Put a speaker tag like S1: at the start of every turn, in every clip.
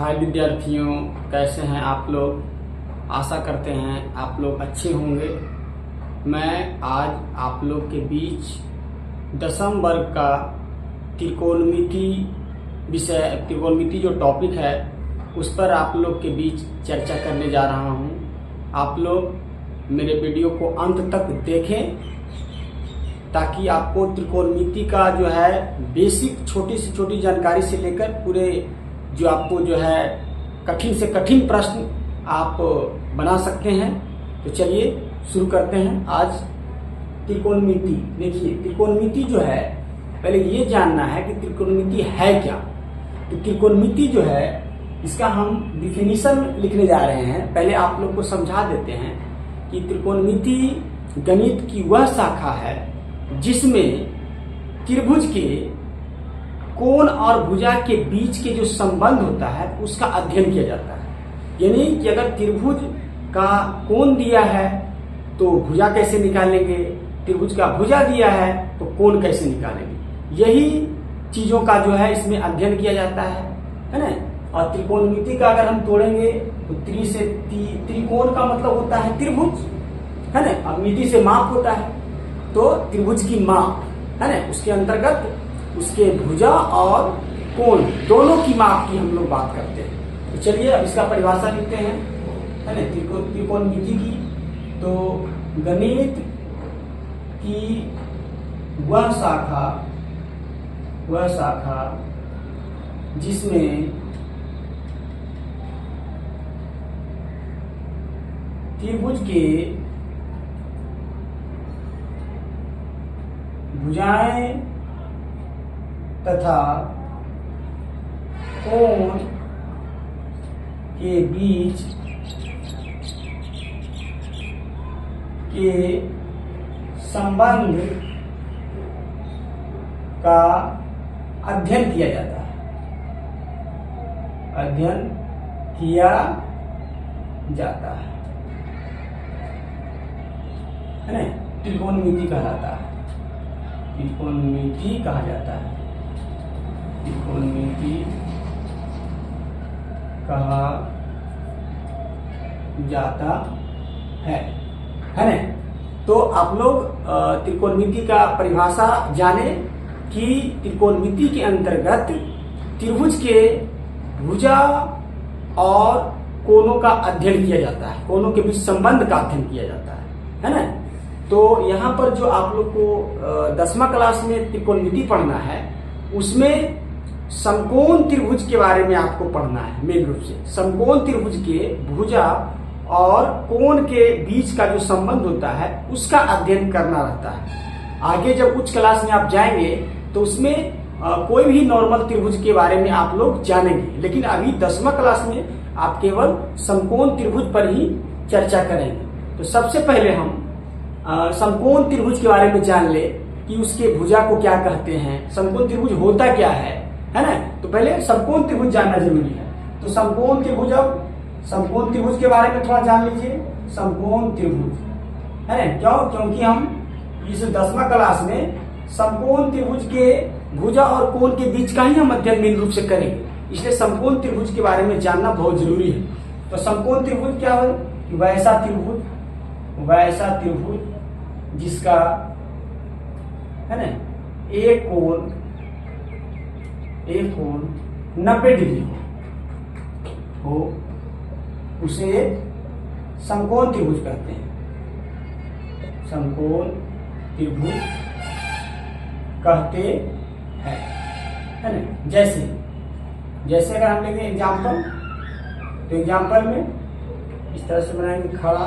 S1: हाय विद्यार्थियों, कैसे हैं आप लोग। आशा करते हैं आप लोग अच्छे होंगे। मैं आज आप लोग के बीच 10वीं वर्ग का त्रिकोणमिति विषय, त्रिकोणमिति जो टॉपिक है उस पर आप लोग के बीच चर्चा करने जा रहा हूं। आप लोग मेरे वीडियो को अंत तक देखें ताकि आपको त्रिकोणमिति का जो है बेसिक छोटी से छोटी जानकारी से लेकर पूरे जो आपको जो है कठिन से कठिन प्रश्न आप बना सकते हैं। तो चलिए शुरू करते हैं आज त्रिकोणमिति। देखिए, त्रिकोणमिति जो है, पहले ये जानना है कि त्रिकोणमिति है क्या। तो त्रिकोणमिति जो है इसका हम डिफिनीशन लिखने जा रहे हैं। पहले आप लोग को समझा देते हैं कि त्रिकोणमिति गणित की वह शाखा है जिसमें त्रिभुज के कोण और भुजा के बीच के जो संबंध होता है उसका अध्ययन किया जाता है। यानी कि अगर त्रिभुज का कोण दिया है तो भुजा कैसे निकालेंगे, त्रिभुज का भुजा दिया है तो कोण कैसे निकालेंगे, यही चीजों का जो है इसमें अध्ययन किया जाता है ना। और त्रिकोणमिति का अगर हम तोड़ेंगे तो त्रिकोण का मतलब होता है त्रिभुज, है ना। अब मिति से माप होता है तो त्रिभुज की माप, है ना, उसके अंतर्गत उसके भुजा और कोण दोनों की माप की हम लोग बात करते हैं। तो चलिए अब इसका परिभाषा लिखते हैं, है ना, त्रिकोणमिति की। तो गणित की वह शाखा जिसमें त्रिभुज के भुजाएं तथा कोण के बीच के संबंध का अध्ययन किया जाता है। अध्ययन किया जाता है ना, त्रिकोणमिति कहलाता है। त्रिकोणमिति कहा जाता है, त्रिकोणमिति कहा जाता है ना। तो आप लोग त्रिकोणमिति का परिभाषा जाने कि त्रिकोणमिति के अंतर्गत त्रिभुज के भुजा और कोणों का अध्ययन किया जाता है, कोणों के बीच संबंध का अध्ययन किया जाता है ना। तो यहाँ पर जो आप लोग को 10वीं क्लास में त्रिकोणमिति पढ़ना है उसमें समकोण त्रिभुज के बारे में आपको पढ़ना है। मेन रूप से समकोण त्रिभुज के भुजा और कोण के बीच का जो संबंध होता है उसका अध्ययन करना रहता है। आगे जब उच्च क्लास में आप जाएंगे तो उसमें कोई भी नॉर्मल त्रिभुज के बारे में आप लोग जानेंगे, लेकिन अभी 10वीं क्लास में आप केवल समकोण त्रिभुज पर ही चर्चा करेंगे। तो सबसे पहले हम समकोण त्रिभुज के बारे में जान ले कि उसके भुजा को क्या कहते हैं, समकोण त्रिभुज होता क्या है ना। तो पहले समकोण त्रिभुज जानना जरूरी है। तो समकोण त्रिभुज के बारे में थोड़ा जान लीजिए। समकोण त्रिभुज, है ना, क्यों? क्योंकि हम इस 10वीं क्लास में समकोण त्रिभुज के भुजा और कोण के बीच का ही हम अध्ययन मेन रूप से करेंगे, इसलिए समकोण त्रिभुज के बारे में जानना बहुत जरूरी है। तो समकोण त्रिभुज क्या है? वैसा त्रिभुज जिसका, है ना, एक कोण 90 डिग्री हो उसे समकोण त्रिभुज कहते हैं। समकोण त्रिभुज कहते हैं, है ना। जैसे अगर हम लेंगे एग्जाम्पल, तो एग्जाम्पल में इस तरह से बनाएंगे खड़ा।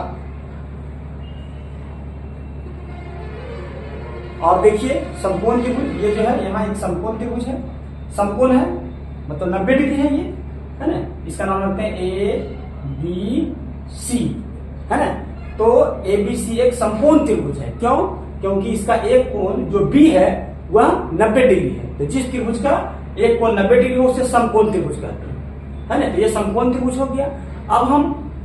S1: और देखिए समकोण त्रिभुज, ये जो है यहाँ एक समकोण त्रिभुज है, समकोण है मतलब 90 डिग्री है ये, है ना। इसका नाम रखते हैं ABC, है ना। तो ABC एक समकोण त्रिभुज है। क्यों? क्योंकि इसका एक कोण जो B है वह 90 डिग्री है। तो जिस त्रिभुज का एक कोण 90 डिग्री हो उसे समकोण त्रिभुज कहते हैं, है ना। तो ये समकोण त्रिभुज हो गया। अब हम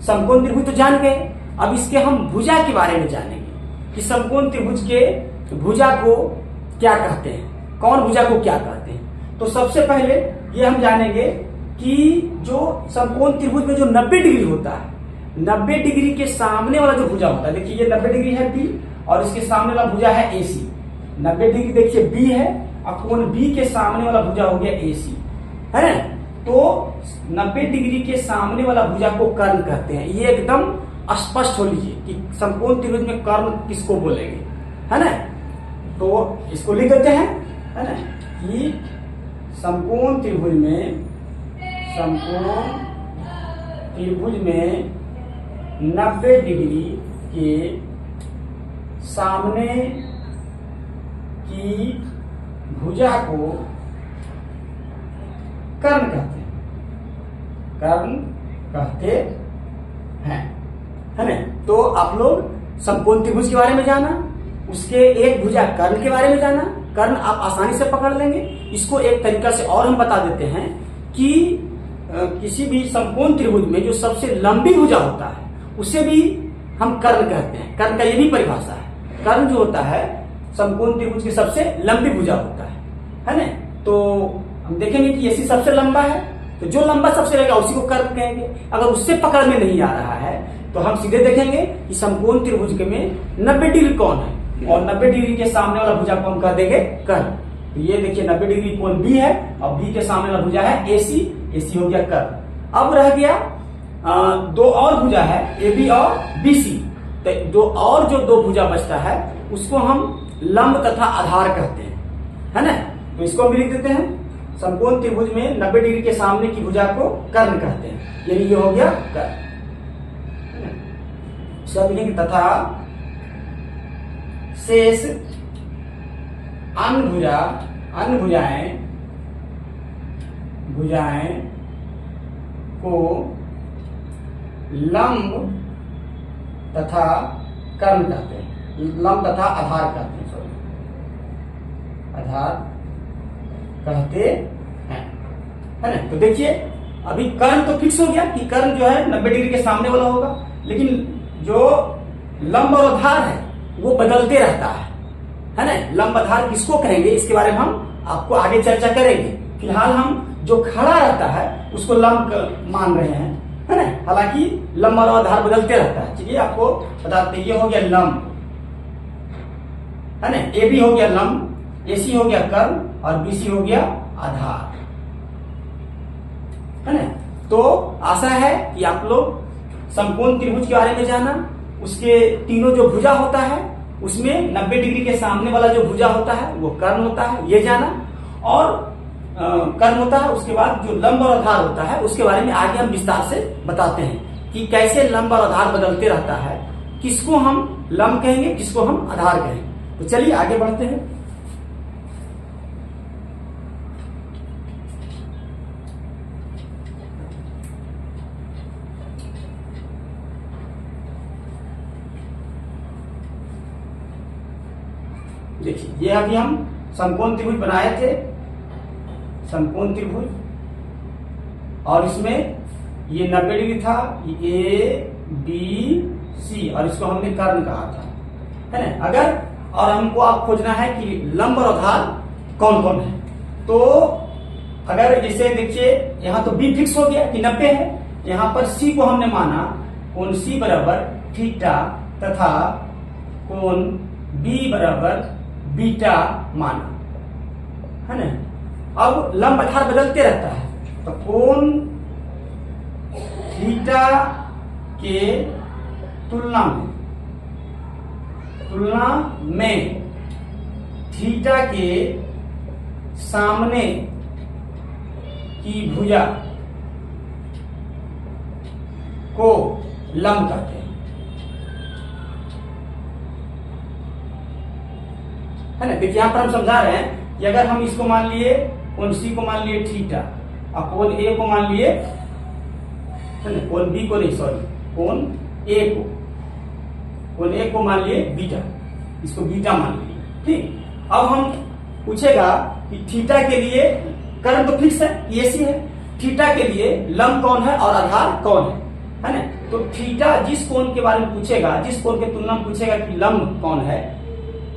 S1: समकोण त्रिभुज तो जान गए, अब इसके हम भुजा के बारे में जानेंगे कि समकोण त्रिभुज के भुजा को क्या कहते हैं, कौन भुजा को क्या कहते हैं। तो सबसे पहले ये हम जानेंगे कि जो समकोण त्रिभुज में जो 90 डिग्री होता है, 90 डिग्री के सामने वाला जो भुजा होता है, देखिए ये 90 डिग्री है बी और इसके सामने वाला भुजा है AC। 90 डिग्री देखिए बी है और कोण बी के सामने वाला भुजा हो गया AC, है ना। तो 90 डिग्री के सामने वाला भुजा को कर्ण कहते हैं। ये एकदम स्पष्ट हो लीजिए कि समकोण त्रिभुज में कर्ण किसको बोलेंगे, है ना। तो इसको लिख देते हैं, है ना, कि समकोण त्रिभुज में 90 डिग्री के सामने की भुजा को कर्ण कहते हैं, कर्ण कहते हैं, है ना। तो आप लोग समकोण त्रिभुज के बारे में जाना, उसके एक भुजा कर्ण के बारे में जाना। कर्ण आप आसानी से पकड़ लेंगे। इसको एक तरीका से और हम बता देते हैं कि किसी भी समकोण त्रिभुज में जो सबसे लंबी भुजा होता है उसे भी हम कर्ण कहते हैं। कर्ण का ये भी परिभाषा है। कर्ण जो होता है समकोण त्रिभुज की सबसे लंबी भुजा होता है ना। तो हम देखेंगे कि ऐसी सबसे लंबा है, तो जो लंबा सबसे रहेगा उसी को कर्ण कहेंगे। अगर उससे पकड़ में नहीं आ रहा है तो हम सीधे देखेंगे कि समकोण त्रिभुज में 90 डिग्री कौन है, और 90 डिग्री के सामने वाला भुजा को हम कह देंगे कर्ण। तो ये देखिए 90 डिग्री कोण बी है और बी के सामने वाला भुजा है AC, AC हो गया कर्ण। अब रह गया दो और भुजा है AB और BC। तो जो दो भुजा बचता है उसको हम लंब तथा आधार कहते हैं, है ना। तो इसको हम लिख देते हैं, समकोण त्रिभुज में 90 डिग्री के सामने की भुजा को कर्ण कहते हैं, यानी ये हो गया कर्ण। सब लिखेंगे तथा शेष अन्य भुजाएं को लंब तथा कर्ण कहते हैं, लंब तथा आधार कहते हैं, सॉरी आधार कहते हैं, है ना। तो देखिए अभी कर्ण तो फिक्स हो गया कि कर्ण जो है 90 डिग्री के सामने वाला होगा, लेकिन जो लंब और आधार है वो बदलते रहता है ना। लंब आधार किसको कहेंगे इसके बारे में हम आपको आगे चर्चा करेंगे। फिलहाल हम जो खड़ा रहता है उसको लंब मान रहे हैं, है ना। हालांकि लंब और आधार बदलते रहता है। चलिए आपको बताते, ये हो गया लंब, है ना। AB हो गया लंब, AC हो गया कर्ण और BC हो गया आधार, है ना। तो आशा है कि आप लोग समकोण त्रिभुज के बारे में जाना, उसके तीनों जो भुजा होता है उसमें 90 डिग्री के सामने वाला जो भुजा होता है वो कर्ण होता है, ये जाना। और कर्ण होता है, उसके बाद जो लंब और आधार होता है उसके बारे में आगे हम विस्तार से बताते हैं कि कैसे लंब और आधार बदलते रहता है, किसको हम लंब कहेंगे किसको हम आधार कहेंगे। तो चलिए आगे बढ़ते हैं। देखिए ये अभी हम समकोण त्रिभुज बनाए थे, समकोण त्रिभुज, और इसमें ये 90 डिग्री था, ये ABC और इसको हमने कर्ण कहा था, है ना। अगर और हमको आप खोजना है कि लंब और आधार कौन कौन है, तो अगर जैसे देखिए यहाँ तो B फिक्स हो गया कि 90 है, यहाँ पर C को हमने माना कोण C बराबर थीटा तथा कोण B बराबर बीटा माना, है ना। अब लंब आधार बदलते रहता है, तो कोण थीटा के तुलना में थीटा के सामने की भुजा को लंब कहते हैं, है ना। देखिए यहां पर हम समझा रहे हैं कि अगर हम इसको मान लिए कोण C को मान लिए थीटा और कोण A को मान लिए, है ना, कोण B को नहीं, सॉरी कोण A को मान लिए बीटा, इसको बीटा मान लिए, ठीक। अब हम पूछेगा कि थीटा के लिए कर्ण तो फिक्स है, AC है, थीटा के लिए लंब कौन है और आधार कौन है ना। तो थीटा जिस कोण के बारे में पूछेगा, जिस कोण के तुलना में पूछेगा कि लंब कौन है,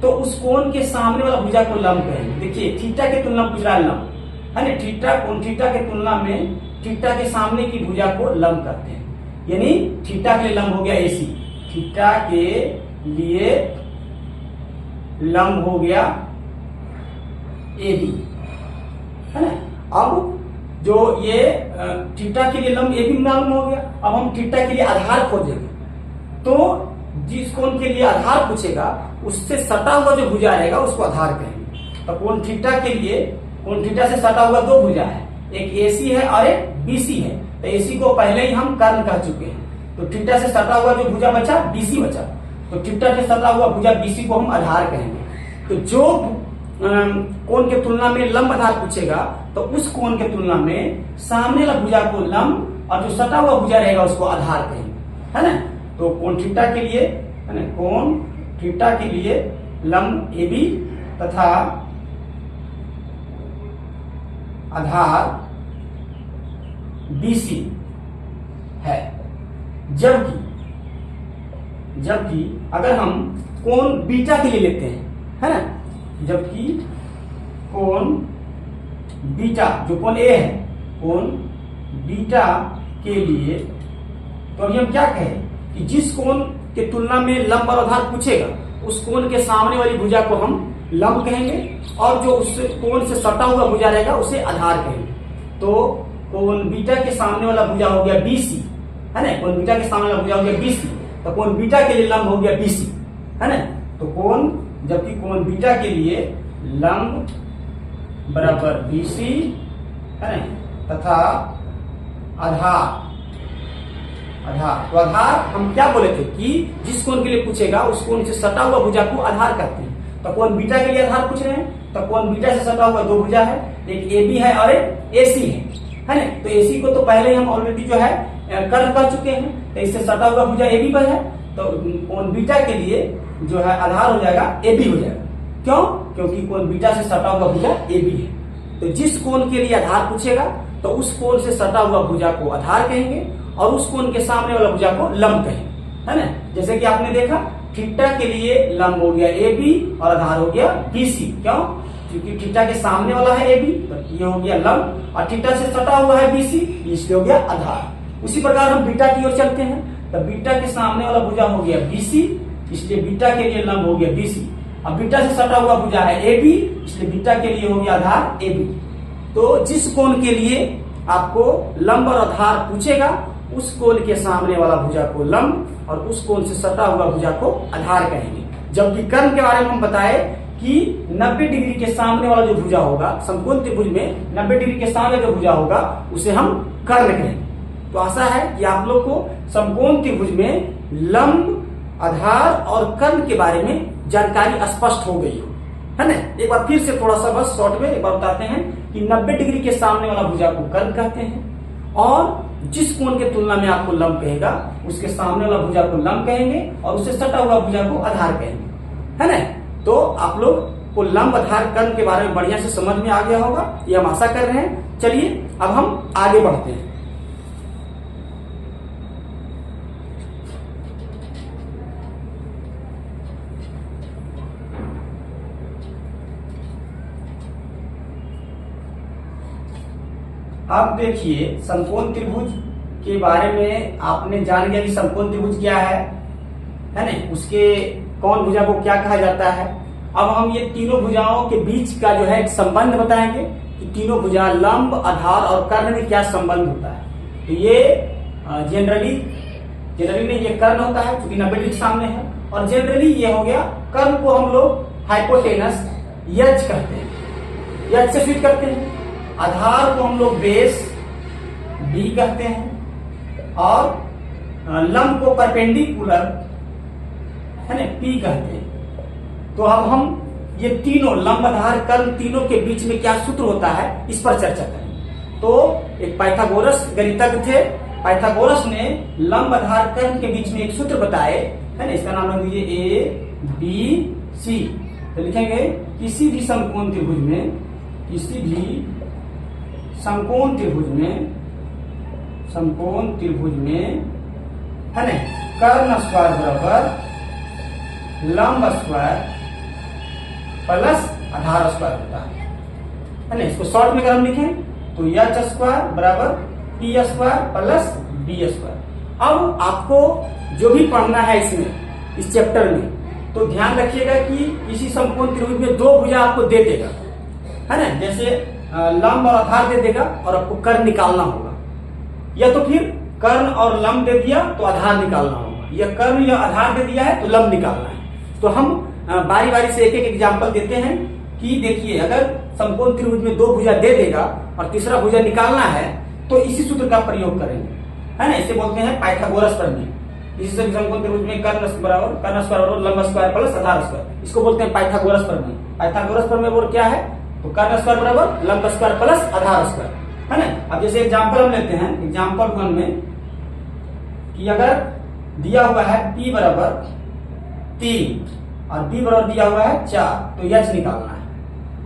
S1: तो उस कोण के सामने वाला भुजा को लंब कहेंगे। देखिए थीटा के तुलना में पूछ रहा है लंब, है ना, थीटा कोण थीटा के तुलना में थीटा के सामने की भुजा को लंब करते हैं। यानी थीटा के लिए लंब हो गया AC, थीटा के लिए लंब हो गया AB, है ना। अब जो ये थीटा के लिए लंब AB मालूम हो गया, अब हम थीटा के लिए आधार खोजेंगे। तो जिस कोण के लिए आधार पूछेगा उससे सटा हुआ जो भुजा रहेगा उसको आधार कहेंगे। तो कोण थीटा के लिए, कोण थीटा से सटा हुआ दो भुजा है, एक AC है और एक BC है। तो AC को पहले ही हम कर्ण कह चुके हैं, तो थीटा से सटा हुआ जो भुजा बचा BC बचा, तो थीटा से सटा हुआ भुजा BC को हम आधार कहेंगे। तो जो कोण के तुलना में लंब आधार पूछेगा तो उस कोण के तुलना में सामने वाला भुजा को लंब और जो सटा हुआ भुजा रहेगा उसको आधार कहेंगे, है ना। तो कोण थीटा के लिए, है ना, कोण थीटा के लिए लंब AB तथा आधार BC है। जबकि अगर हम कोण बीटा के लिए लेते हैं, है ना, जबकि कोण बीटा जो कोण A है, कोण बीटा के लिए तो अभी हम क्या कहें कि जिस कोण के तुलना में लंब और आधार पूछेगा उस कोण के सामने वाली भुजा को हम लंब कहेंगे और जो उस कोण से सटा हुआ भुजा रहेगा उसे आधार कहेंगे। तो कोण बीटा के सामने वाला भुजा हो गया BC, है ना, कोण बीटा के सामने वाला भुजा हो गया BC, तो कोण बीटा के लिए लंब हो गया BC, है ना। तो कोण, जबकि कोण बीटा के लिए लंब बराबर BC, है ना, तथा आधार, तो आधार हम क्या बोले थे कि जिस कोण के लिए पूछेगा उस कोण से सटा हुआ भुजा को आधार कहते हैं। तो कोण बीटा के लिए आधार पूछ रहे हैं, तो कोण बीटा से सटा हुआ दो भुजा है, एक AB है और एक AC है ना। तो AC को तो पहले ही हम ऑलरेडी जो है कर्ण कर चुके हैं, तो इससे सटा हुआ भुजा AB पर है, तो कोण बीटा के लिए जो है आधार हो जाएगा AB हो जाएगा। क्यों? क्योंकि कोण बीटा से सटा हुआ भुजा AB है। तो जिस कोण के लिए आधार पूछेगा तो उस कोण से सटा हुआ भुजा को आधार कहेंगे और उस कोण के सामने वाला भुजा को लंब कहेंगे, है ना। जैसे कि आपने देखा थीटा के लिए लंब हो गया AB और आधार हो गया BC। क्यों? क्योंकि थीटा के सामने वाला है AB, तो ये हो गया लंब, और थीटा से सटा हुआ है BC, इसलिए हो गया आधार। उसी प्रकार हम बीटा की ओर चलते हैं, तो बीटा के सामने वाला भुजा हो गया BC, इसलिए बीटा के लिए लंब हो गया BC। अब बीटा से सटा हुआ भुजा है AB, इसलिए बीटा के लिए हो गया आधार AB। तो जिस कोण के लिए आपको लंब और आधार पूछेगा उस कोण के सामने वाला भुजा को लंब और उस कोण से सटा हुआ भुजा को आधार कहेंगे। जबकि कर्ण के बारे में हम बताए कि 90 डिग्री के सामने वाला जो भुजा होगा, समकोण त्रिभुज में 90 डिग्री के सामने जो भुजा होगा उसे हम कर्ण कहेंगे। तो आशा है कि आप लोग को समकोण त्रिभुज में लंब, आधार और कर्ण के बारे में जानकारी स्पष्ट हो गई हो, है ना। एक बार फिर से थोड़ा सा बस शॉर्ट में एक बार बताते हैं कि 90 डिग्री के सामने वाला भुजा को कर्ण कहते हैं और जिस कोण के तुलना में आपको लंब कहेगा उसके सामने वाला भुजा को लंब कहेंगे और उससे सटा हुआ भुजा को आधार कहेंगे, है ना। तो आप लोग को लंब, आधार, कर्ण के बारे में बढ़िया से समझ में आ गया होगा, ये हम आशा कर रहे हैं। चलिए अब हम आगे बढ़ते हैं। अब देखिए समकोण त्रिभुज के बारे में आपने जान लिया कि समकोण त्रिभुज क्या है ना, उसके कौन भुजा को क्या कहा जाता है। अब हम ये तीनों भुजाओं के बीच का जो है एक संबंध बताएंगे कि तीनों भुजा लंब, आधार और कर्ण में क्या संबंध होता है। तो ये जनरली में ये कर्ण होता है क्योंकि 90 डिग्री सामने है, और जनरली ये हो गया कर्ण को हम लोग हाइपोटेनस यज कहते हैं, यज से फिट करते हैं। आधार को हम लोग बेस बी कहते हैं और लंब को परपेंडिकुलर, है ना, पी कहते हैं। तो अब हम ये तीनों लंब, आधार, कर्ण तीनों के बीच में क्या सूत्र होता है इस पर चर्चा करें। तो एक पाइथागोरस गणितज्ञ थे, पाइथागोरस ने लंब, आधार, कर्ण के बीच में एक सूत्र बताए, है ना। इसका नाम रख दीजिए ABC। तो लिखेंगे किसी भी समकोण त्रिभुज में, किसी भी समकोण त्रिभुज में, है ना, कर्ण स्क्वायर बराबर लंब स्क्वायर प्लस आधार स्क्वायर होता है। है ना। इसको शॉर्ट में अगर हम लिखें तो एच स्क्वायर बराबर p square plus b square. अब आपको जो भी पढ़ना है इसमें, इस चैप्टर में, तो ध्यान रखिएगा कि किसी समकोण त्रिभुज में दो भुजा आपको दे देगा, है ना। जैसे लंब और आधार दे देगा और आपको कर्ण निकालना होगा, या तो फिर कर्ण और लंब दे दिया तो आधार निकालना होगा, या कर्ण या आधार दे दिया है तो लंब निकालना है। तो हम बारी बारी से एक एक एग्जाम्पल देते हैं कि देखिए, अगर समकोण त्रिभुज में दो भुजा दे देगा और तीसरा भुजा निकालना है तो इसी सूत्र का प्रयोग करेंगे, है ना। इसे बोलते हैं पाइथागोरस प्रमेय। इसी से समकोण त्रिभुज में कर्ण स्क्वायर लंब स्क्वायर प्लस आधार स्क्वायर, इसको बोलते हैं पाइथागोरस प्रमेय। पाइथागोरस प्रमेय बोल क्या है, तो कर्ण स्क्वायर बराबर लंब स्क्वायर प्लस आधार स्क्वायर, है ना। अब जैसे एग्जाम्पल हम लेते हैं, एग्जाम्पल 1 में कि अगर दिया हुआ है p बराबर 3 और b बराबर दिया हुआ है 4, तो h निकालना है,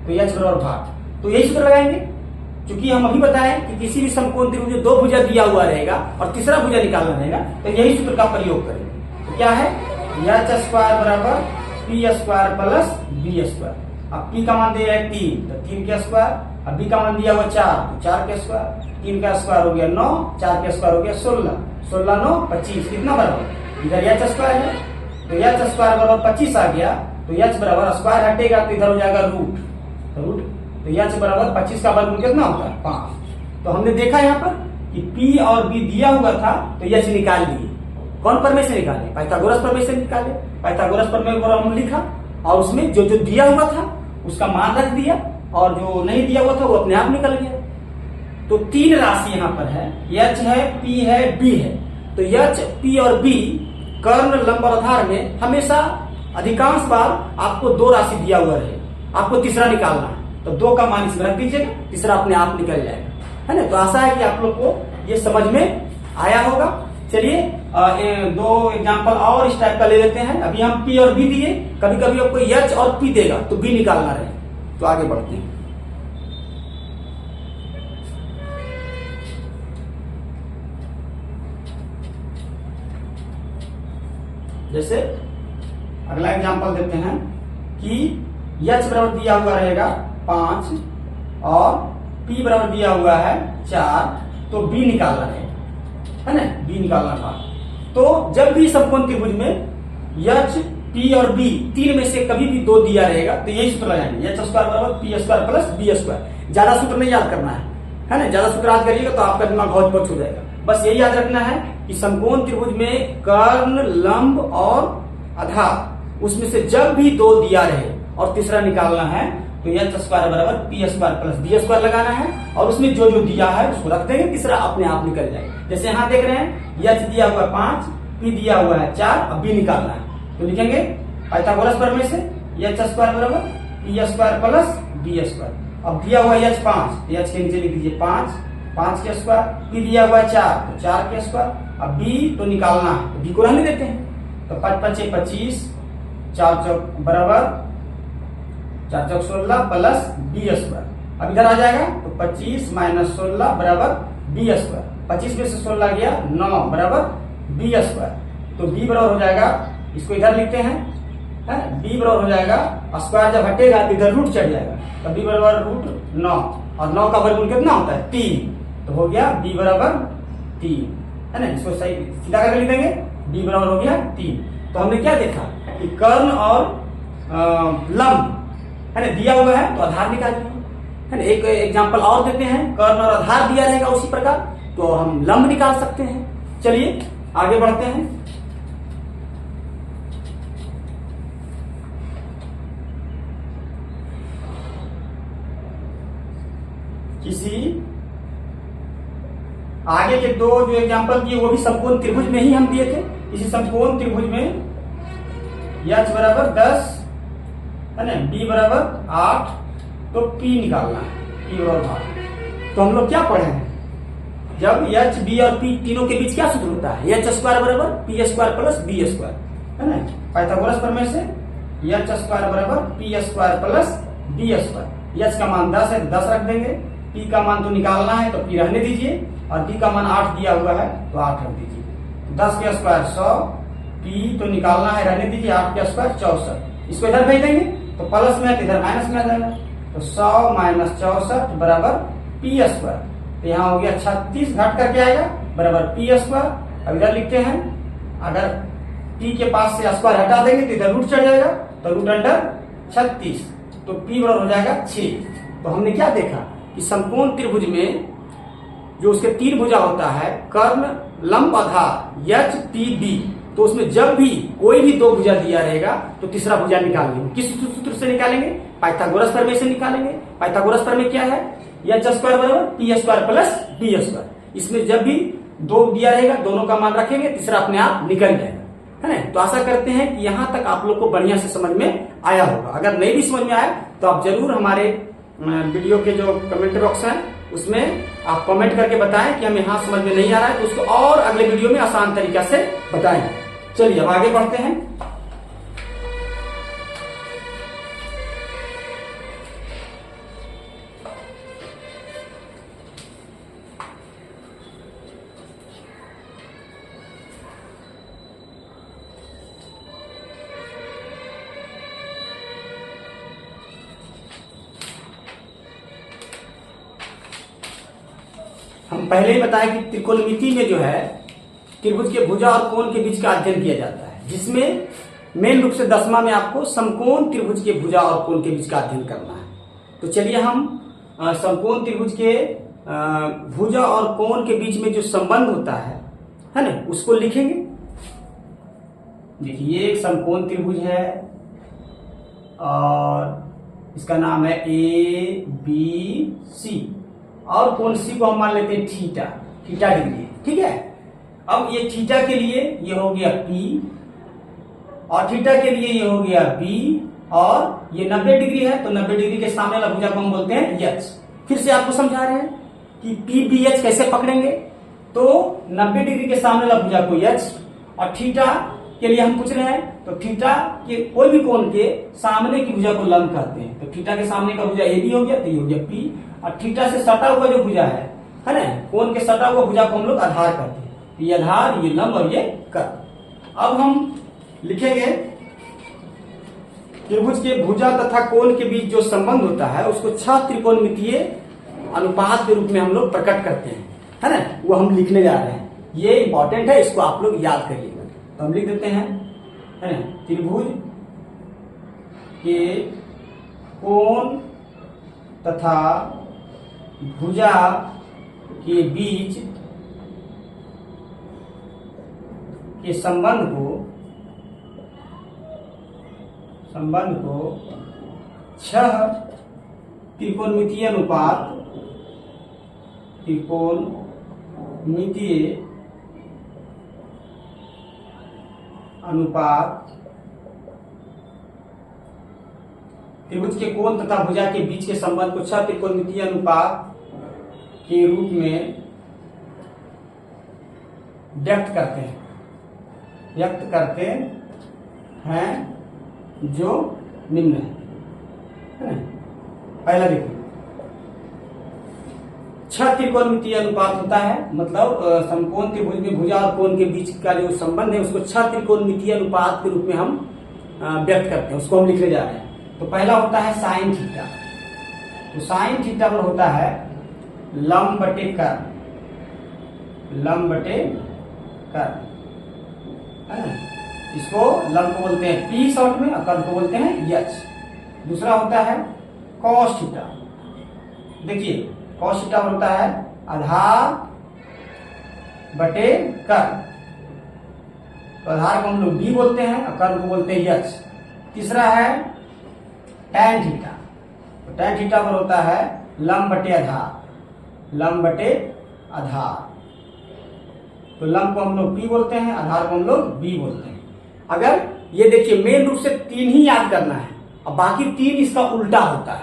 S1: तो h बराबर भाग, तो यही सूत्र लगाएंगे। क्योंकि हम अभी बताएं कि किसी भी समकोण त्रिभुज में दो भुजा दिया हुआ रहेगा और तीसरा भुजा निकालना रहेगा, तो यही सूत्र का प्रयोग करेंगे। तो क्या है, एच स्क्वायर बराबर p square plus b square. अब p का मान दिया है 3, तो 3 के स्क्वायर, अब b का मान दिया हुआ 4, तो 4 के स्क्वायर, 3 का स्क्वायर हो गया 9, 4 के स्क्वायर हो गया 16, 16 9 25, कितना बराबर, इधर एच स्क्वायर है तो एच स्क्वायर बराबर 25 आ गया, तो एच बराबर स्क्वायर हटेगा तो इधर हो जाएगा रूट, तो एच बराबर 25 का वर्गमूल कितना होता है 5। तो हमने देखा यहाँ पर कि p और b दिया हुआ था तो एच निकाल दिए। कौन प्रमेय से निकाले, पाइथागोरस प्रमेय से निकाले। पाइथागोरस प्रमेय को हम लिखा और उसमें जो जो दिया हुआ था उसका मान रख दिया और जो नहीं दिया हुआ था वो अपने आप निकल गया। तो तीन राशि यहाँ पर है, एच है, p है, b है। तो एच, p और b कर्ण लंब और आधार में हमेशा अधिकांश बार आपको दो राशि दिया हुआ रहे, आपको तीसरा निकालना है, तो 2 का मान इसमें रख दीजिएगा, तीसरा अपने आप निकल जाएगा, है ना। तो आशा है कि आप लोग को ये समझ में आया होगा। चलिए 2 एग्जांपल और इस टाइप का ले लेते हैं। अभी हम p और b दिए, कभी कभी आपको h और p देगा तो b निकालना रहे, तो आगे बढ़ते हैं। जैसे अगला एग्जांपल देते हैं कि h बराबर दिया हुआ रहेगा 5 और p बराबर दिया हुआ है 4, तो b निकालना है ना, b निकालना था। तो जब भी समकोण त्रिभुज में h, p और b तीन में से कभी भी 2 दिया रहेगा तो यही सूत्र लगाएंगे, h स्क्वायर बराबर p square plus b square. ज्यादा सूत्र नहीं याद करना है ना, ज्यादा सूत्र याद करिएगा तो आपका दिमाग बहुत पक्ष हो जाएगा। बस यही याद रखना है कि समकोण त्रिभुज में कर्ण, लंब और आधार, उसमें से जब भी 2 दिया रहे और तीसरा निकालना है तो एच स्क्वायर बराबर p square plus b square लगाना है और उसमें जो जो दिया है उसको रख देंगे, तीसरा अपने आप निकल जाएगा। जैसे यहाँ देख रहे हैं एच दिया हुआ है 5, पी दिया हुआ है 4, अब बी निकालना है तो लिखेंगे पाइथागोरस प्रमेय से एच स्क्वायर बराबर p square plus b square. अब दिया हुआ है एच 5, एच के नीचे लिख दीजिए 5 के स्क्वायर, पी दिया हुआ है 4 तो 4 के स्क्वायर, अब बी तो निकालना है तो बी को रहने देते हैं। तो 5 5 25, 4 चौक बराबर 4 चौक 16 प्लस बी स्क्वायर। अब इधर आ जाएगा तो 25 माइनस 16 बराबर बी स्क्वायर। 25 में से 16 गया 9 बराबर बी स्क्वायर। तो बी बराबर हो जाएगा, इसको इधर लिखते हैं, बी बराबर हो जाएगा, स्क्वायर जब हटेगा तो इधर रूट चढ़ जाएगा, तो बी बराबर रूट 9 और 9 का वर्गमूल कितना होता है 3, तो हो गया बी बराबर 3, है ना। इसको सही सीधा करके लिख देंगे, बी बराबर हो गया 3। तो हमने क्या देखा कि कर्ण और लंब, है ना, दिया हुआ है तो आधार निकालिए, है ना। एक एग्जांपल और देते हैं, कर्ण और आधार दिया रहेगा उसी प्रकार तो हम लंब निकाल सकते हैं। चलिए आगे बढ़ते हैं। किसी आगे के 2 जो एग्जांपल दिए वो भी समकोण त्रिभुज में ही हम दिए थे। इसी समकोण त्रिभुज में h बराबर 10, है ना, b बराबर 8, तो p निकालना है, p बराबर 8। तो हम लोग क्या पढ़े हैं, जब h, b और p तीनों के बीच क्या सूत्र होता है, h स्क्वायर बराबर p square plus b square, है ना। पाइथागोरस प्रमेय से h स्क्वायर बराबर p square plus b square. h का मान 10 है तो 10 रख देंगे, p का मान तो निकालना है तो p रहने दीजिए और b का मान 8 दिया हुआ है तो 8 रख दीजिए। 10 के स्क्वायर 100, p तो निकालना है रहने दीजिए, 8 के स्क्वायर 64। इसको इधर भेज देंगे तो प्लस में है तो इधर माइनस में आ जाएगा, तो 100 माइनस 64 बराबर पी स्क्वायर। तो यहाँ हो गया 36 घट करके आएगा बराबर पी स्क्वायर। अब इधर लिखते हैं, अगर टी के पास से स्क्वायर हटा देंगे तो इधर रूट चढ़ जाएगा, तो रूट अंडर 36, तो पी बराबर हो जाएगा 6। तो हमने क्या देखा कि समकोण त्रिभुज में जो उसके तीन भुजा होता है, कर्ण, लंब, आधार, एच पी बी, तो उसमें जब भी कोई भी दो भुजा दिया रहेगा तो तीसरा भुजा निकाल लेंगे। किस सूत्र से निकालेंगे? पाइथागोरस प्रमेय से निकालेंगे। पाइथागोरस प्रमेय क्या है? एच स्क्वायर बराबर p square plus b square. इसमें जब भी दो दिया रहेगा दोनों का मान रखेंगे, तीसरा अपने आप निकल जाएगा, है ना। तो आशा करते हैं कि यहाँ तक आप लोग को बढ़िया से समझ में आया होगा। अगर नहीं भी समझ में आया तो आप जरूर हमारे वीडियो के जो कमेंट बॉक्स है उसमें आप कमेंट करके बताएं कि हमें यहाँ समझ में नहीं आ रहा है, तो उसको और अगले वीडियो में आसान तरीका से बताएं। चलिए अब आगे बढ़ते हैं। हम पहले ही बताया कि त्रिकोणमिति में जो है त्रिभुज के भुजा और कोण के बीच का अध्ययन किया जाता है, जिसमें मेन रूप से 10वां में आपको समकोण त्रिभुज के भुजा और कोण के बीच का अध्ययन करना है। तो चलिए हम समकोण त्रिभुज के भुजा और कोण के बीच में जो संबंध होता है ना, उसको लिखेंगे। देखिए ये एक समकोण त्रिभुज है और इसका नाम है ए बी सी, और कोण सी को हम मान लेते हैं थीटा, थीटा डिग्री, ठीक है। अब ये थीटा के लिए ये हो गया P, और थीटा के लिए ये हो गया B, और ये 90 डिग्री है, तो 90 डिग्री के सामने वाला भुजा को हम बोलते हैं H। फिर से आपको समझा रहे हैं कि PBH कैसे पकड़ेंगे। तो 90 डिग्री के सामने वाला भुजा को H, और थीटा के लिए हम पूछ रहे हैं, तो थीटा के कोई भी कोण के सामने की भुजा को लंब कहते हैं। तो थीटा के सामने का भुजा AB हो गया, तो ये हो गया P, और थीटा से सटा हुआ जो भुजा है ना, कोण के सटा हुआ भुजा को हम लोग आधार कहते हैं। ये आधार, ये लंब और ये कर्ण। अब हम लिखेंगे त्रिभुज के भुजा तथा कोण के बीच जो संबंध होता है उसको 6 त्रिकोणमितीय अनुपात के रूप में हम लोग प्रकट करते हैं, है ना। वो हम लिखने जा रहे हैं, ये इंपॉर्टेंट है, इसको आप लोग याद करिएगा। तो हम लिख देते हैं, है ना, त्रिभुज के कोण तथा भुजा के बीच के संबंध को 6 त्रिकोणमितीय अनुपात त्रिभुज के कोण तथा भुजा के बीच के संबंध को 6 त्रिकोणमितीय अनुपात के रूप में व्यक्त करते हैं जो निम्न है ना। पहला देखिए, 6 त्रिकोणमितीय अनुपात होता है, मतलब समकोण त्रिभुज में भुजा और कोण के बीच का जो संबंध है उसको 6 त्रिकोणमितीय अनुपात के रूप में हम व्यक्त करते हैं, उसको हम लिखने जा रहे हैं। तो पहला होता है साइन थीटा। तो साइन थीटा पर होता है लंब बटे कर्ण, है ना। इसको लंब को बोलते हैं P शॉर्ट में, और कर्ण को बोलते हैं H। दूसरा होता है कॉस थीटा। देखिए कॉस थीटा पर होता है आधार बटे कर्ण, तो आधार को हम लोग B बोलते हैं और कर्ण को बोलते हैं H। तीसरा है टैन थीटा। तो टैन थीटा पर होता है लंब बटे आधार, तो लंब को हम लोग P बोलते हैं, आधार को हम लोग B बोलते हैं। अगर ये देखिए मेन रूप से 3 ही याद करना है, और बाकी 3 इसका उल्टा होता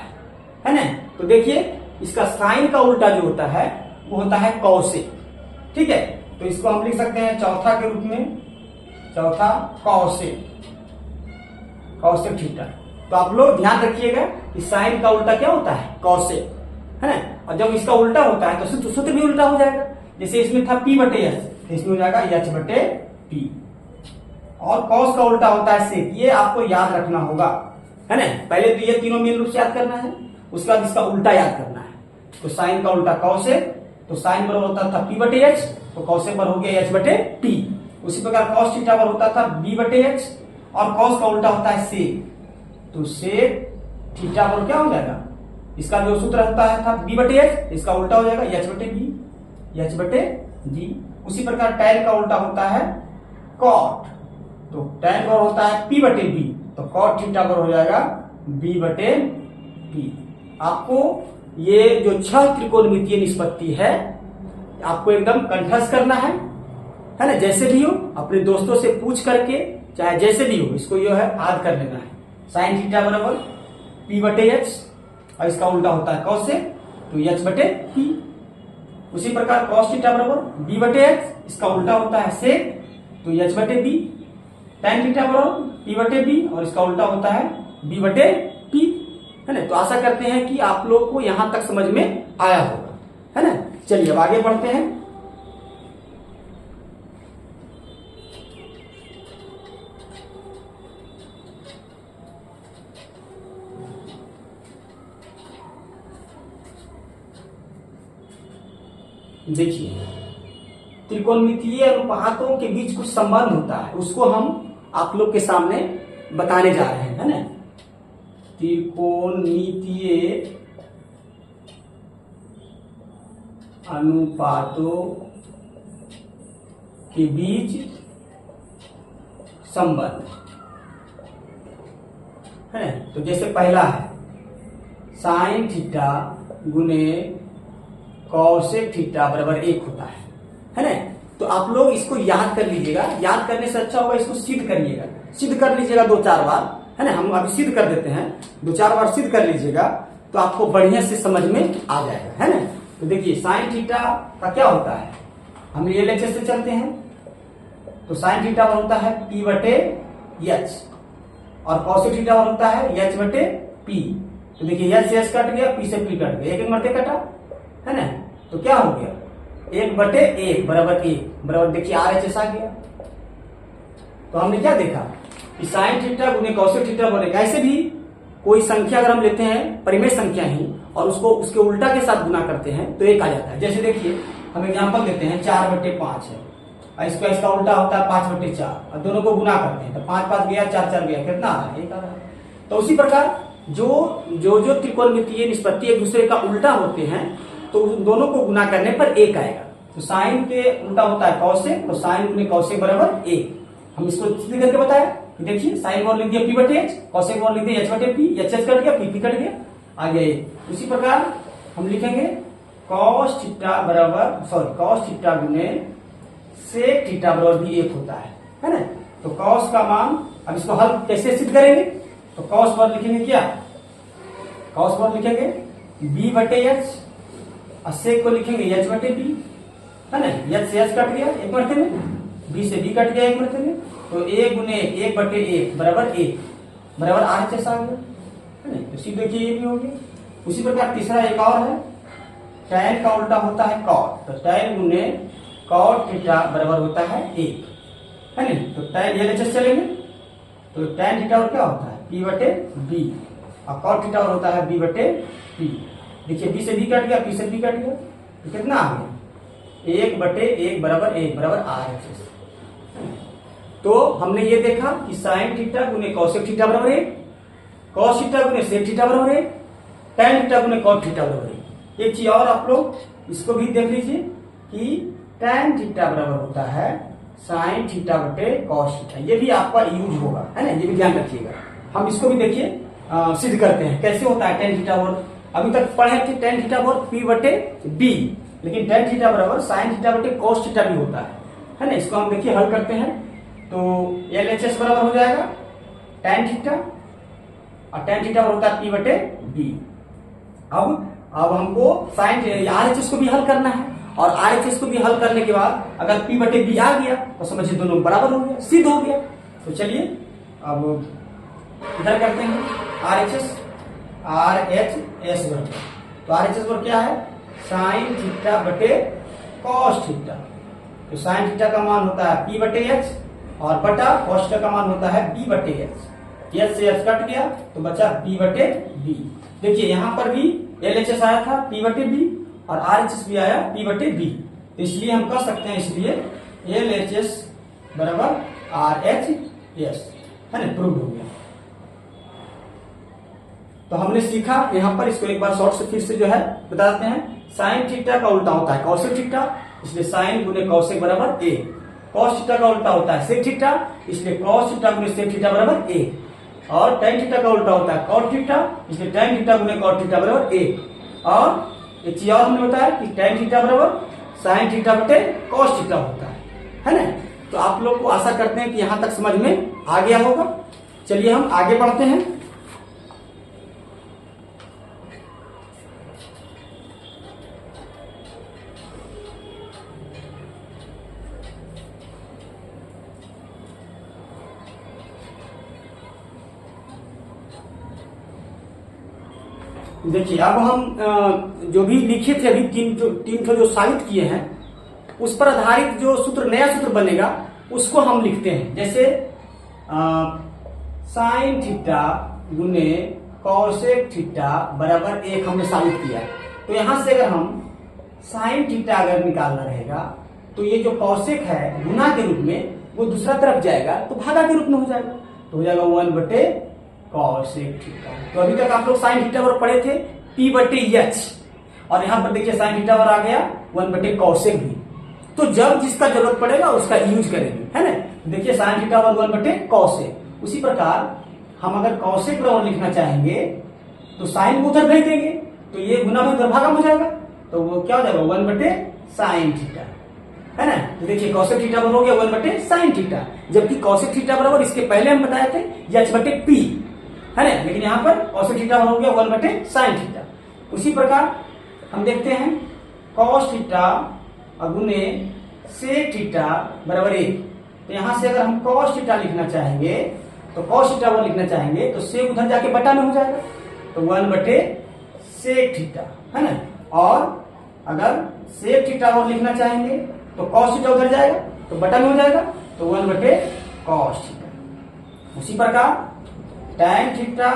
S1: है ना। तो देखिए इसका साइन का उल्टा जो होता है वो होता है कौशिक, ठीक है। तो इसको हम लिख सकते हैं चौथा के रूप में, चौथा कौशिक थीटा। तो आप लोग ध्यान रखिएगा कि साइन का उल्टा क्या होता है? कौशिक, है ना। और जब इसका उल्टा होता है तो सूत्र भी उल्टा हो जाएगा। जैसे इसमें था P बटे H, तो इसमें हो जाएगा H बटे P। और कॉस का उल्टा होता है सेक, ये आपको याद रखना होगा, है ना। पहले तो ये तीनों मेन रूप से याद करना है। उसके बाद इसका उल्टा याद करना है। तो साइन का उल्टा कॉस है, तो साइन बराबर होता था पी बटे एच, तो कॉसेक बराबर हो गया एच बटे पी। उसी प्रकार कॉस थीटा बराबर होता था बी बटे एच, और कॉस का उल्टा होता है सेक, तो सेक थीटा बराबर क्या हो जाएगा, इसका जो सूत्र होता है था बी बटे एच, इसका उल्टा हो जाएगा एच बटे बी, एच बटे बी। उसी प्रकार टैन का उल्टा होता है कॉट, तो टैन बराबर होता है पी बटे बी, तो कॉट थीटा बराबर हो जाएगा बी बटे बी। आपको ये जो 6 त्रिकोणमितीय निष्पत्ति है आपको एकदम कंठस्थ करना है ना, जैसे भी हो अपने दोस्तों से पूछ करके, चाहे जैसे भी हो, इसको जो है याद कर लेना है। साइन थीटा बराबर पी बटे एच, और इसका उल्टा होता है कॉस से, तो एच बटे पी। उसी प्रकार कॉस थीटा बराबर बी बटे एच, इसका उल्टा होता है सेक, तो एच बटे बी। टैन थीटा बराबर पी बटे बी, और इसका उल्टा होता है बी बटे पी, है ना। तो आशा करते हैं कि आप लोग को यहां तक समझ में आया होगा, है ना। चलिए अब आगे बढ़ते हैं। देखिए, त्रिकोणमितीय अनुपातों के बीच कुछ संबंध होता है, उसको हम आप लोग के सामने बताने जा रहे हैं, है ना। त्रिकोणमितीय अनुपातों के बीच संबंध है। तो जैसे पहला है साइन थीटा गुने कॉसेक थीटा बराबर 1 होता है ना। तो आप लोग इसको याद कर लीजिएगा, याद करने से अच्छा होगा इसको सिद्ध करिएगा, सिद्ध कर लीजिएगा 2-4 बार, है ना। हम अभी सिद्ध कर देते हैं, 2-4 बार सिद्ध कर लीजिएगा तो आपको बढ़िया से समझ में आ जाएगा, है ना। तो देखिए साइन थीटा का क्या होता है, हम ये लेक्चर से चलते हैं। तो साइन थीटा होता है पी बटे एच, और कॉसेक थीटा होता है एच बटे पी। तो देखिए एच से एच कट गया, पी से पी कट गया, एक मरते कटा, है ना। तो क्या हो गया, 1 बटे 1 बराबर 1 बराबर, देखिए आर एच एस आ गया। तो हमने क्या देखा कि साइन थीटा गुने कॉसेक थीटा बनेगा। ऐसे भी कोई संख्या अगर हम लेते हैं परिमेय संख्या ही, और उसको उसके उल्टा के साथ गुना करते हैं तो 1 आ जाता है। जैसे देखिए हम एग्जांपल देते हैं 4 बटे 5 है, और इसका उल्टा होता है 5 बटे 4, और दोनों को गुना करते हैं तो 5-5 गया, 4-4 गया, कितना आ रहा है, 1 आ रहा है। तो उसी प्रकार जो त्रिकोणमितीय निष्पत्ति एक दूसरे का उल्टा होते हैं तो उन दोनों को गुना करने पर 1 आएगा। तो साइन के उल्टा होता है कॉसेक, तो साइन गुने कॉसेक बराबर 1। हम इसको सीधे करके बताया, देखिए साइन और लिख दिया पी बटे एच, कॉसेक और लिख दिया एच बटे पी, एच एच कट गया, पी पी कट गया, आ गया। उसी प्रकार हम लिखेंगे कॉस थीटा बराबर कॉस थीटा गुने सेक थीटा बराबर भी 1 होता है ना। तो कॉस का मान, अब इसको हल कैसे सिद्ध करेंगे, तो कॉस पर लिखेंगे क्या, कॉस पर लिखेंगे बी बटे एच, और सेक को लिखेंगे एच बटे बी, है ना। एच से एच कट गया एक मरते में, बी से बी कट गया एक मरते में, तो 1 गुने 1 बटे 1 बराबर 1 बराबर आर एच एस आ गया, है ना। तो सीधे देखिए ये भी हो गया। उसी प्रकार तीसरा एक और है, टैन का उल्टा होता है कॉट, तो टैन गुने कॉट थीटा बराबर होता है 1, है ना। तो टैन ये लेक्चर चलेंगे, तो टैन थीटा और क्या होता है पी बटे बी, और कॉट थीटा और होता है बी बटे पी। देखिए बी से बी कट गया, पी से बी कट गया, तो कितना आ गया 1 बटे 1 बराबर 1 बराबर आर एच एस। तो हमने ये देखा कि साइन थीटा गुने कॉसेक थीटा बराबर 1, कॉस थीटा गुने सेक थीटा बराबर 1, टैन थीटा गुने कॉट थीटा बराबर 1। एक चीज और आप लोग इसको भी देख लीजिए कि टैन थीटा बराबर होता है साइन थीटा बटे कॉस थीटा, ये भी आपका यूज होगा, है ना, ये भी ध्यान रखिएगा। हम इसको भी देखिए सिद्ध करते हैं कैसे होता है टैन थीटा बराबर। अभी तक पढ़े थे टैन थीटा बराबर पी बटे बी, लेकिन टैन थीटा बराबर साइन थीटा बटे कॉस थीटा भी होता है ना। इसको हम देखिए हल करते हैं, तो एल एच एस बराबर हो जाएगा टैन थीटा, और टैन थीटा होता है पी बटे बी। अब हमको साइन आर एच एस को भी हल करना है, और आर एच एस को भी हल करने के बाद अगर पी बटे बी आ गया तो समझिए दोनों बराबर हो गया, सिद्ध हो गया। तो चलिए अब इधर करते हैं आर एच एस बराबर, तो आर एच एस बराबर क्या है साइन थीटा बटे कॉस थीटा। तो साइन थीटा का मान होता है पी बटे एच, और बटा कॉस थीटा का मान होता है बी बटे एच। एच से एच कट गया तो बचा बी बटे बी, देखिए यहाँ पर भी LHS आया था P/B और RHS भी आया P/B, तो इसलिए हम कह सकते हैं इसलिए LHS बराबर RHS, है ना, प्रूव हो गया। तो हमने सीखा यहाँ पर, इसको एक बार शॉर्ट से फिर से जो है बता देते हैं। साइन थीटा का उल्टा होता है कॉसेक थीटा, इसलिए साइन गुने कॉसेक बराबर A। कॉस थीटा का उल्टा होता है सेक थीटा, इसलिए कॉस थीटा गुने सेक थीटा बराबर A। और tan थीटा का उल्टा होता है कॉट थीटा, इसलिए tan थीटा गुने कॉट थीटा बराबर A। और एक चीज और हमने बताया कि tan थीटा बराबर साइन थीटा बटे कॉस थीटा होता है ना। तो आप लोग को आशा करते हैं कि यहां तक समझ में आ गया होगा। चलिए हम आगे बढ़ते हैं। देखिए अब हम जो भी लिखे थे अभी तीन जो साबित किए हैं, उस पर आधारित जो सूत्र, नया सूत्र बनेगा उसको हम लिखते हैं। जैसे साइन थीटा गुने कॉसेक थीटा बराबर 1 हमने साबित किया है। तो यहां से अगर हम साइन थीटा अगर निकालना रहेगा तो ये जो कॉसेक है गुना के रूप में वो दूसरा तरफ जाएगा तो भागा के रूप में हो जाएगा, तो हो जाएगा 1 बटे कॉसेक थीटा। तो अभी तक आप लोग साइन थीटा पर पढ़े थे P/H, और यहां पर देखिए साइन थीटा पर आ गया 1 बटे कॉसेक भी। तो जब जिसका जरूरत पड़ेगा उसका यूज करेंगे, है ना। देखिए साइन थीटा पर 1 बटे कॉसेक। उसी प्रकार हम अगर कॉसेक बराबर लिखना चाहेंगे तो साइन को उधर भेज देंगे, तो ये गुना में उधर भागा हो जाएगा, तो वो क्या हो जाएगा 1 बटे साइन थीटा, है ना। तो देखिए कॉसेक थीटा बराबर हो गया 1 बटे साइन थीटा, जबकि कॉसेक थीटा बराबर इसके पहले हम बताए थे H बटे P, है ना। लेकिन यहाँ पर कॉसेक थीटा बराबर हो गया 1 बटे साइन थीटा। उसी प्रकार हम देखते हैं कॉस थीटा गुने सेक थीटा बराबर 1। तो यहां से अगर हम कॉस थीटा लिखना चाहेंगे तो कॉस थीटा वो लिखना चाहेंगे तो सेक उधर जाके बटा में हो जाएगा, तो 1 बटे सेक थीटा, है ना। और अगर सेक थीटा वो लिखना चाहेंगे तो कॉस थीटा उधर जाएगा तो बटा में हो जाएगा, तो 1 बटे कॉस थीटा। उसी प्रकार tan थीटा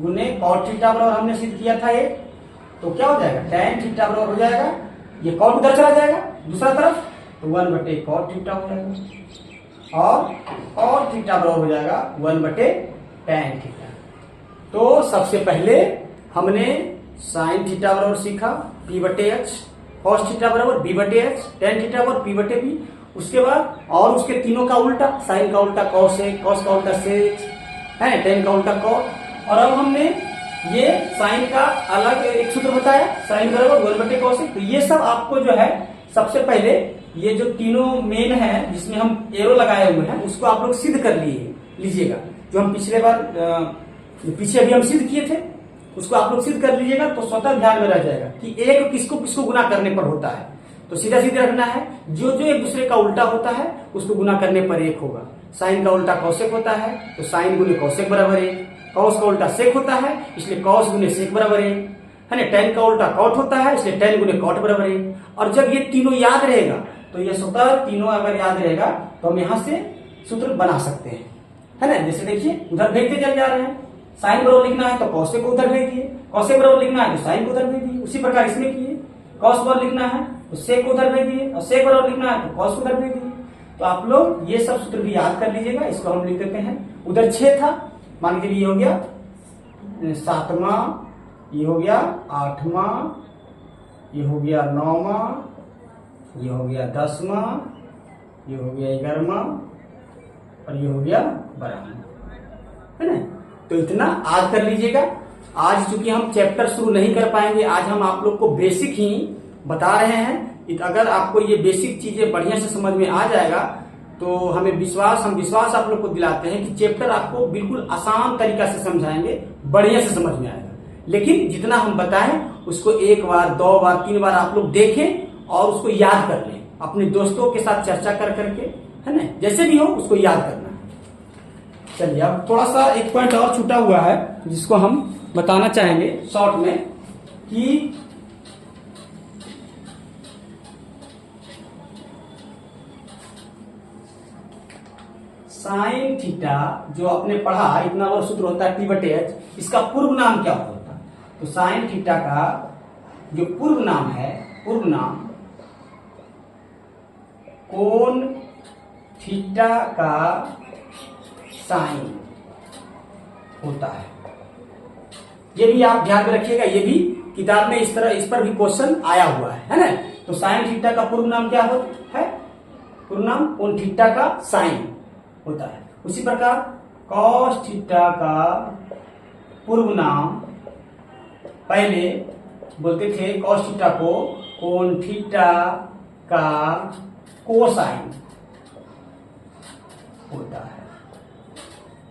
S1: गुने कॉट थीटा बराबर हमने सिद्ध किया था ये, तो क्या हो जाएगा tan थीटा बराबर हो जाएगा, ये कॉट उधर चला जाएगा दूसरा तरफ, तो 1 बटे कॉट थीटा हो जाएगा। और कॉट थीटा बराबर हो जाएगा 1 बटे tan थीटा। तो सबसे पहले हमने साइन थीटा बराबर सीखा P/H, कॉस थीटा बराबर B/H, tan थीटा बराबर P/B। उसके बाद और उसके तीनों का उल्टा, साइन का उल्टा कॉसेक, कॉस का उल्टा सेक, है, tan का उल्टा कॉट। और अब हमने ये साइन का अलग एक सूत्र बताया, साइन बराबर 1 बटे कॉसेक। तो ये सब आपको जो है सबसे पहले ये जो तीनों मेन है जिसमें हम एरो लगाए हुए हैं उसको आप लोग सिद्ध कर लीजिएगा। जो हम पिछले बार पीछे अभी हम सिद्ध किए थे उसको आप लोग सिद्ध कर लीजिएगा, तो स्वतः ध्यान में रह जाएगा कि एक किसको किसको गुना करने पर होता है। तो सीधा सीधा रखना है, जो जो एक दूसरे का उल्टा होता है उसको गुना करने पर 1 होगा। साइन का उल्टा कॉसेक होता है तो साइन गुने कॉसेक बराबर 1, कॉस का उल्टा सेक होता है इसलिए कॉस गुने सेक बराबर 1, है ना। tan का उल्टा कॉट होता है इसलिए tan गुने कॉट बराबर 1। और जब ये तीनों याद रहेगा तो ये स्वतः तीनों अगर याद रहेगा तो हम यहां से सूत्र बना सकते हैं, है ना। जैसे देखिए उधर भेजते चल जा रहे हैं, साइन बराबर लिखना है तो कॉसेक को उधर भेज दिए, कॉसेक बराबर लिखना है तो साइन को उधर भेज दिए। उसी प्रकार इसमें किए, कॉस बराबर लिखना है तो सेक को उधर भेज दिए, और सेक बराबर लिखना है तो कॉस को उधर भेज दिए। तो आप लोग ये सब सूत्र भी याद कर लीजिएगा। इसको हम लिख देते हैं, उधर 6 था, मान लीजिए ये हो गया 7वां, ये हो गया 8वां, ये हो गया 9वां, ये हो गया 10वां, ये हो गया 11वां, और ये हो गया 12वां, है ना। तो इतना आज कर लीजिएगा। आज चूंकि हम चैप्टर शुरू नहीं कर पाएंगे, आज हम आप लोग को बेसिक ही बता रहे हैं। अगर आपको ये बेसिक चीजें बढ़िया से समझ में आ जाएगा तो हम विश्वास आप लोग को दिलाते हैं कि चैप्टर आपको बिल्कुल आसान तरीका से समझाएंगे, बढ़िया से समझ में आएगा। लेकिन जितना हम बताएं उसको 1 बार 2 बार 3 बार आप लोग देखें और उसको याद कर लें, अपने दोस्तों के साथ चर्चा कर करके, है ना, जैसे भी हो उसको याद करना है। चलिए अब थोड़ा सा एक पॉइंट और छूटा हुआ है जिसको हम बताना चाहेंगे शॉर्ट में कि साइन थीटा जो आपने पढ़ा, इतना बड़ा सूत्र होता है P/H, इसका पूर्व नाम क्या होता है। तो साइन थीटा का जो पूर्व नाम है, पूर्व नाम कोण थीटा का साइन होता है। ये भी आप ध्यान में रखिएगा, ये भी किताब में इस पर भी क्वेश्चन आया हुआ है ना। तो साइन थीटा का पूर्व नाम क्या होता है? पूर्व नाम कोण थीटा का साइन होता है। उसी प्रकार कॉस थीटा का पूर्व नाम, पहले बोलते थे कॉस थीटा को कोण थीटा का कोसाइन होता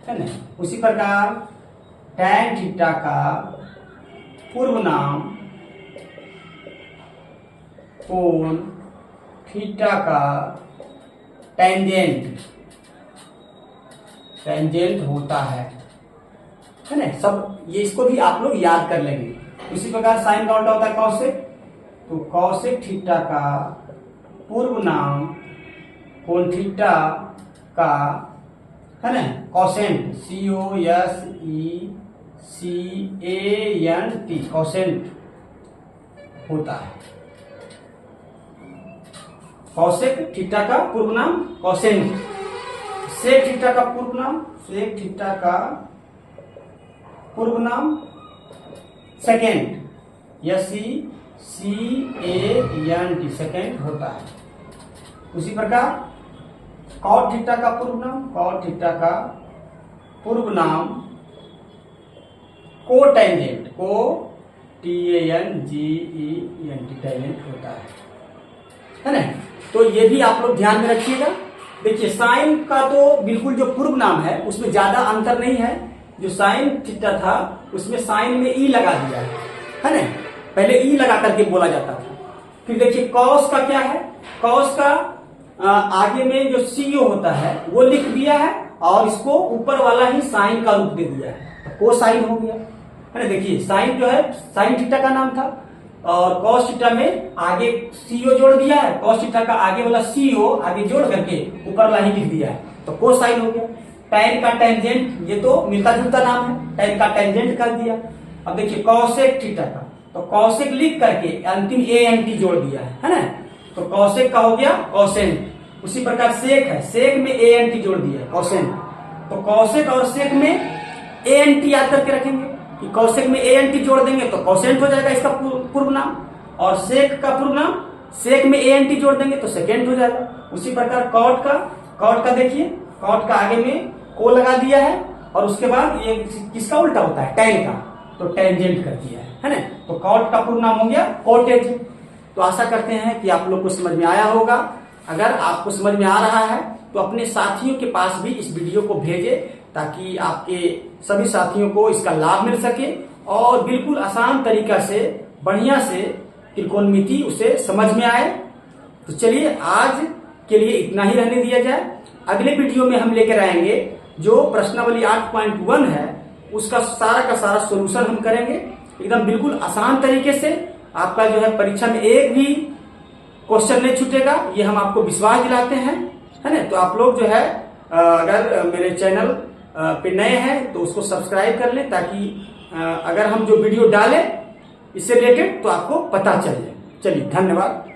S1: है ना। उसी प्रकार टैन थीटा का पूर्व नाम कोण थीटा का टेंजेंट होता है ना। सब ये इसको भी आप लोग याद कर लेंगे। उसी प्रकार साइन का उल्टा होता है कॉसेक, तो कॉसेक थीटा का पूर्व नाम कोण थीटा का है ना कॉसेंट, COSECANT कॉसेंट होता है। कॉसेक थीटा का पूर्व नाम कॉसेंट। सेक थीटा का पूर्व नाम, सेक थीटा का पूर्व नाम सेकेंड, SECANT सेकेंड होता है। उसी प्रकार कॉट थीटा का पूर्व नाम, कॉट थीटा का पूर्व नाम कोटेंजेंट, टेंजेंट होता है ना। तो ये भी आप लोग ध्यान में रखिएगा। देखिए साइन का तो बिल्कुल जो पूर्व नाम है उसमें ज्यादा अंतर नहीं है। जो साइन थीटा था उसमें साइन में ई लगा दिया है ना, पहले ई लगा करके बोला जाता था। फिर देखिए कॉस का क्या है, कॉस का आगे में जो सीओ होता है वो लिख दिया है और इसको ऊपर वाला ही साइन का रूप दे दिया है, को साइन हो गया है ना। देखिए साइन जो है साइन थीटा का नाम था और कॉस थीटा में आगे सीओ जोड़ दिया है, कॉस थीटा का आगे वाला सीओ आगे जोड़ करके ऊपर वाला ही लिख दिया है, तो को साइन हो गया। टैन का टेंजेंट, ये तो मिलता जुलता नाम है, टैन का टेंजेंट कर दिया। अब देखिए कॉसेक थीटा का, तो कॉसेक लिख करके अंतिम ANT जोड़ दिया है ना, तो कॉसेक का हो गया कॉसेंट। उसी प्रकार सेक है, सेक में ANT जोड़ दिया कॉसेंट, तो कॉसेक और सेक में ANT याद करके रखेंगे कि कॉसेक में ANT जोड़ देंगे तो कॉसेंट हो जाएगा इसका पूर्व नाम, और सेक का पूर्व नाम सेक में ANT जोड़ देंगे तो सेकेंड हो जाएगा। उसी प्रकार कॉट का देखिए, कॉट का आगे में को लगा दिया है और उसके बाद ये किसका उल्टा होता है, टैन का, तो टेंजेंट कर दिया है ना। तो कॉट का पूर्ण नाम हो गया कोटेंजेंट। तो आशा करते हैं कि आप लोग को समझ में आया होगा। अगर आपको समझ में आ रहा है तो अपने साथियों के पास भी इस वीडियो को भेजें ताकि आपके सभी साथियों को इसका लाभ मिल सके और बिल्कुल आसान तरीका से बढ़िया से त्रिकोणमिति उसे समझ में आए। तो चलिए आज के लिए इतना ही रहने दिया जाए। अगले वीडियो में हम लेकर आएंगे जो प्रश्नावली 8.1 है उसका सारा का सारा सोल्यूशन हम करेंगे एकदम बिल्कुल आसान तरीके से। आपका जो है परीक्षा में एक भी क्वेश्चन नहीं छूटेगा, ये हम आपको विश्वास दिलाते हैं, है ना। तो आप लोग जो है अगर मेरे चैनल पे नए हैं तो उसको सब्सक्राइब कर लें ताकि अगर हम जो वीडियो डालें इससे रिलेटेड तो आपको पता चले। चलिए धन्यवाद।